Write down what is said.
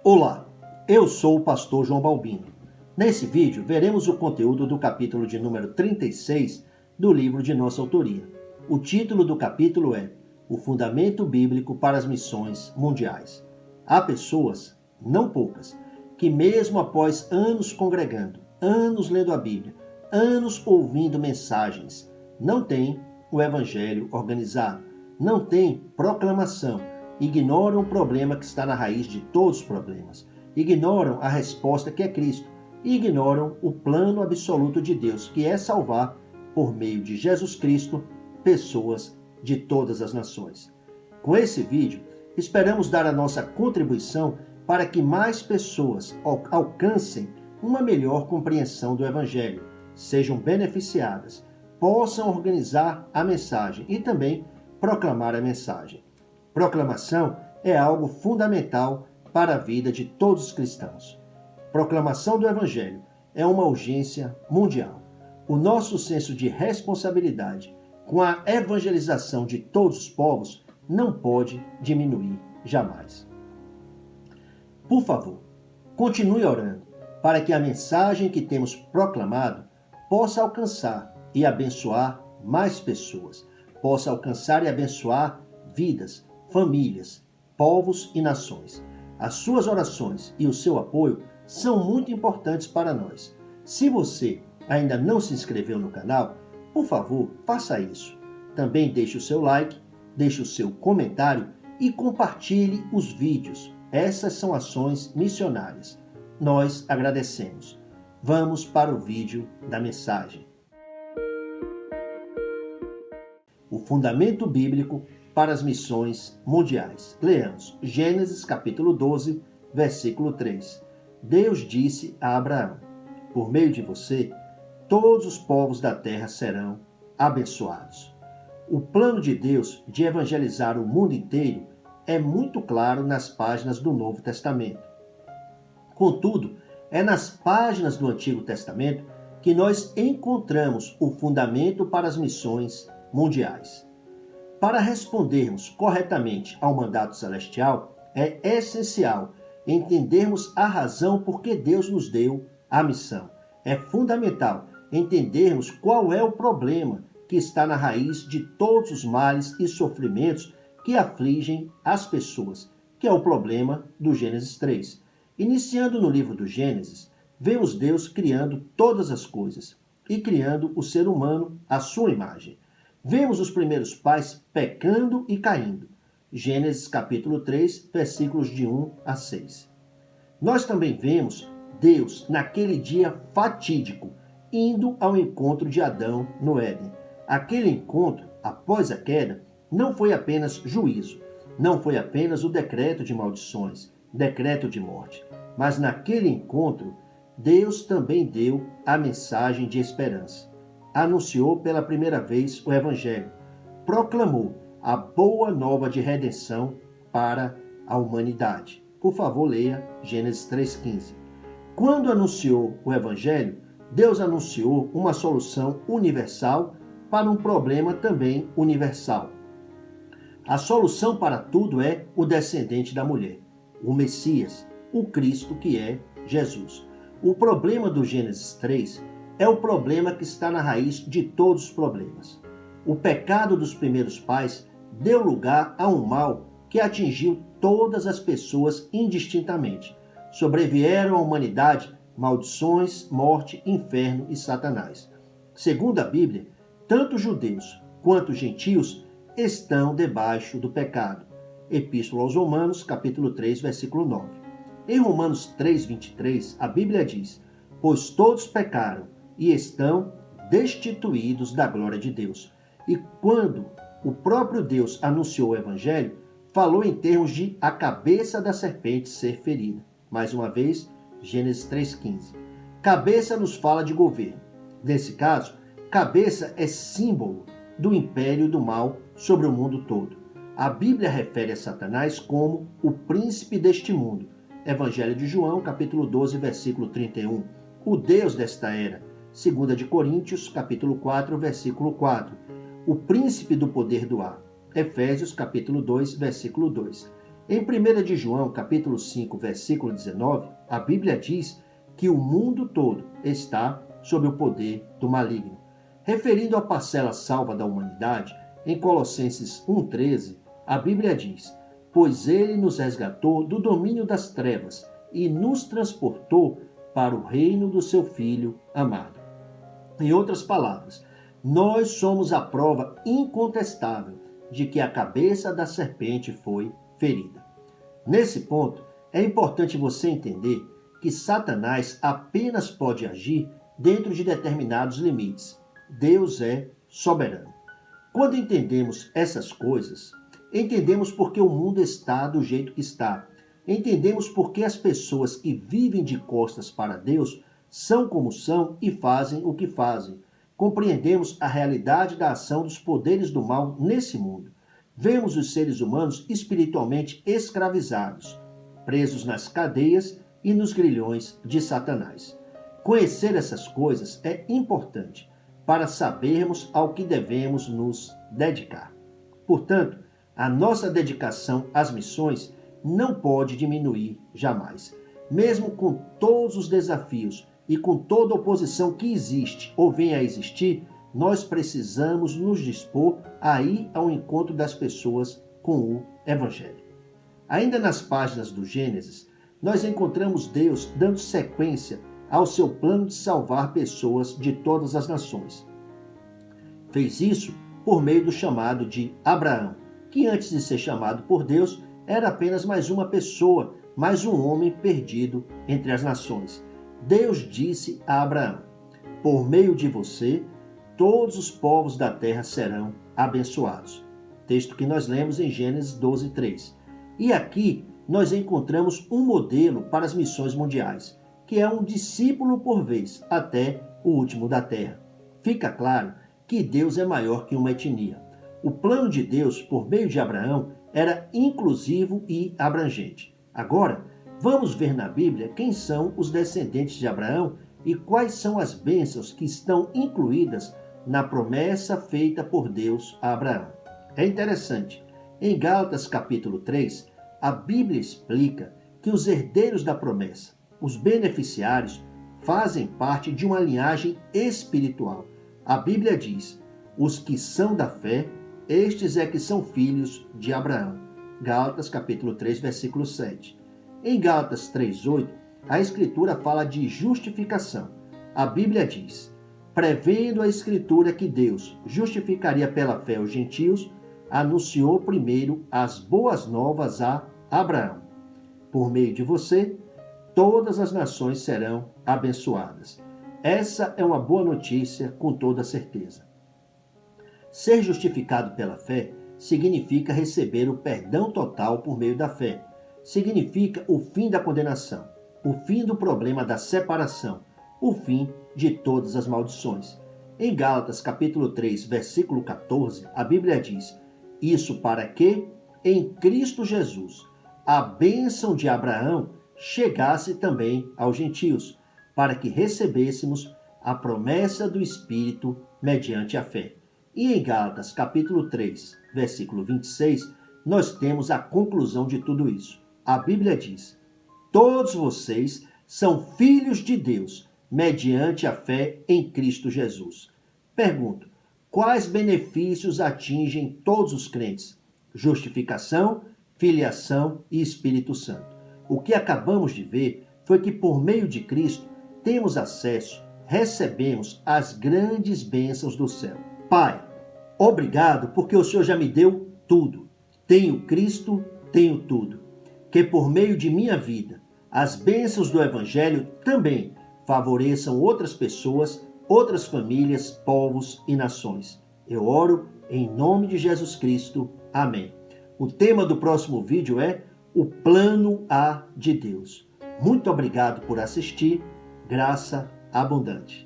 Olá, eu sou o pastor João Balbino. Nesse vídeo, veremos o conteúdo do capítulo de número 36 do livro de nossa autoria. O título do capítulo é O Fundamento Bíblico para as Missões Mundiais. Há pessoas, não poucas, que mesmo após anos congregando, anos lendo a Bíblia, anos ouvindo mensagens, não têm o evangelho organizado, não têm proclamação, ignoram o problema que está na raiz de todos os problemas, ignoram a resposta que é Cristo e ignoram o plano absoluto de Deus, que é salvar, por meio de Jesus Cristo, pessoas de todas as nações. Com esse vídeo, esperamos dar a nossa contribuição para que mais pessoas alcancem uma melhor compreensão do Evangelho, sejam beneficiadas, possam organizar a mensagem e também proclamar a mensagem. Proclamação é algo fundamental para a vida de todos os cristãos. Proclamação do Evangelho é uma urgência mundial. O nosso senso de responsabilidade com a evangelização de todos os povos não pode diminuir jamais. Por favor, continue orando para que a mensagem que temos proclamado possa alcançar e abençoar mais pessoas, possa alcançar e abençoar vidas, famílias, povos e nações. As suas orações e o seu apoio são muito importantes para nós. Se você ainda não se inscreveu no canal, por favor, faça isso. Também deixe o seu like, deixe o seu comentário e compartilhe os vídeos. Essas são ações missionárias. Nós agradecemos. Vamos para o vídeo da mensagem. O fundamento bíblico para as missões mundiais. Leamos Gênesis capítulo 12, versículo 3. Deus disse a Abraão: por meio de você, todos os povos da terra serão abençoados. O plano de Deus de evangelizar o mundo inteiro é muito claro nas páginas do Novo Testamento. Contudo, é nas páginas do Antigo Testamento que nós encontramos o fundamento para as missões mundiais. Para respondermos corretamente ao mandato celestial, é essencial entendermos a razão por que Deus nos deu a missão. É fundamental entendermos qual é o problema que está na raiz de todos os males e sofrimentos que afligem as pessoas, que é o problema do Gênesis 3. Iniciando no livro do Gênesis, vemos Deus criando todas as coisas e criando o ser humano à sua imagem. Vemos os primeiros pais pecando e caindo. Gênesis capítulo 3, versículos de 1 a 6. Nós também vemos Deus, naquele dia fatídico, indo ao encontro de Adão no Éden. Aquele encontro, após a queda, não foi apenas juízo, não foi apenas o decreto de maldições, decreto de morte, mas naquele encontro, Deus também deu a mensagem de esperança. Anunciou pela primeira vez o Evangelho, proclamou a boa nova de redenção para a humanidade. Por favor, leia Gênesis 3,15. Quando anunciou o Evangelho, Deus anunciou uma solução universal para um problema também universal. A solução para tudo é o descendente da mulher, o Messias, o Cristo que é Jesus. O problema do Gênesis 3 é o problema que está na raiz de todos os problemas. O pecado dos primeiros pais deu lugar a um mal que atingiu todas as pessoas indistintamente. Sobrevieram à humanidade maldições, morte, inferno e Satanás. Segundo a Bíblia, tanto judeus quanto gentios estão debaixo do pecado. Epístola aos Romanos, capítulo 3, versículo 9. Em Romanos 3, 23, a Bíblia diz: pois todos pecaram e estão destituídos da glória de Deus. E quando o próprio Deus anunciou o Evangelho, falou em termos de a cabeça da serpente ser ferida. Mais uma vez, Gênesis 3,15. Cabeça nos fala de governo. Nesse caso, cabeça é símbolo do império do mal sobre o mundo todo. A Bíblia refere a Satanás como o príncipe deste mundo. Evangelho de João, capítulo 12, versículo 31. O Deus desta era. 2 de Coríntios, capítulo 4, versículo 4. O príncipe do poder do ar. Efésios, capítulo 2, versículo 2. Em 1 de João, capítulo 5, versículo 19, a Bíblia diz que o mundo todo está sob o poder do maligno. Referindo à parcela salva da humanidade, em Colossenses 1,13, a Bíblia diz: pois ele nos resgatou do domínio das trevas e nos transportou para o reino do seu Filho amado. Em outras palavras, nós somos a prova incontestável de que a cabeça da serpente foi ferida. Nesse ponto, é importante você entender que Satanás apenas pode agir dentro de determinados limites. Deus é soberano. Quando entendemos essas coisas, entendemos por que o mundo está do jeito que está. Entendemos por que as pessoas que vivem de costas para Deus são como são e fazem o que fazem. Compreendemos a realidade da ação dos poderes do mal nesse mundo. Vemos os seres humanos espiritualmente escravizados, presos nas cadeias e nos grilhões de Satanás. Conhecer essas coisas é importante para sabermos ao que devemos nos dedicar. Portanto, a nossa dedicação às missões não pode diminuir jamais. Mesmo com todos os desafios e com toda a oposição que existe ou venha a existir, nós precisamos nos dispor a ir ao encontro das pessoas com o Evangelho. Ainda nas páginas do Gênesis, nós encontramos Deus dando sequência ao seu plano de salvar pessoas de todas as nações. Fez isso por meio do chamado de Abraão, que antes de ser chamado por Deus, era apenas mais uma pessoa, mais um homem perdido entre as nações. Deus disse a Abraão: por meio de você, todos os povos da terra serão abençoados. Texto que nós lemos em Gênesis 12:3. E aqui nós encontramos um modelo para as missões mundiais, que é um discípulo por vez, até o último da terra. Fica claro que Deus é maior que uma etnia. O plano de Deus, por meio de Abraão, era inclusivo e abrangente. Agora, vamos ver na Bíblia quem são os descendentes de Abraão e quais são as bênçãos que estão incluídas na promessa feita por Deus a Abraão. É interessante. Em Gálatas capítulo 3, a Bíblia explica que os herdeiros da promessa, os beneficiários, fazem parte de uma linhagem espiritual. A Bíblia diz: os que são da fé, estes é que são filhos de Abraão. Gálatas capítulo 3, versículo 7. Em Gálatas 3:8, a Escritura fala de justificação. A Bíblia diz: prevendo a Escritura que Deus justificaria pela fé os gentios, anunciou primeiro as boas novas a Abraão. Por meio de você, todas as nações serão abençoadas. Essa é uma boa notícia com toda certeza. Ser justificado pela fé significa receber o perdão total por meio da fé. Significa o fim da condenação, o fim do problema da separação, o fim de todas as maldições. Em Gálatas capítulo 3, versículo 14, a Bíblia diz: isso para que, em Cristo Jesus, a bênção de Abraão chegasse também aos gentios, para que recebêssemos a promessa do Espírito mediante a fé. E em Gálatas capítulo 3, versículo 26, nós temos a conclusão de tudo isso. A Bíblia diz: todos vocês são filhos de Deus, mediante a fé em Cristo Jesus. Pergunto: quais benefícios atingem todos os crentes? Justificação, filiação e Espírito Santo. O que acabamos de ver foi que por meio de Cristo temos acesso, recebemos as grandes bênçãos do céu. Pai, obrigado porque o Senhor já me deu tudo. Tenho Cristo, tenho tudo. Que por meio de minha vida, as bênçãos do Evangelho também favoreçam outras pessoas, outras famílias, povos e nações. Eu oro em nome de Jesus Cristo. Amém. O tema do próximo vídeo é o plano A de Deus. Muito obrigado por assistir. Graça abundante.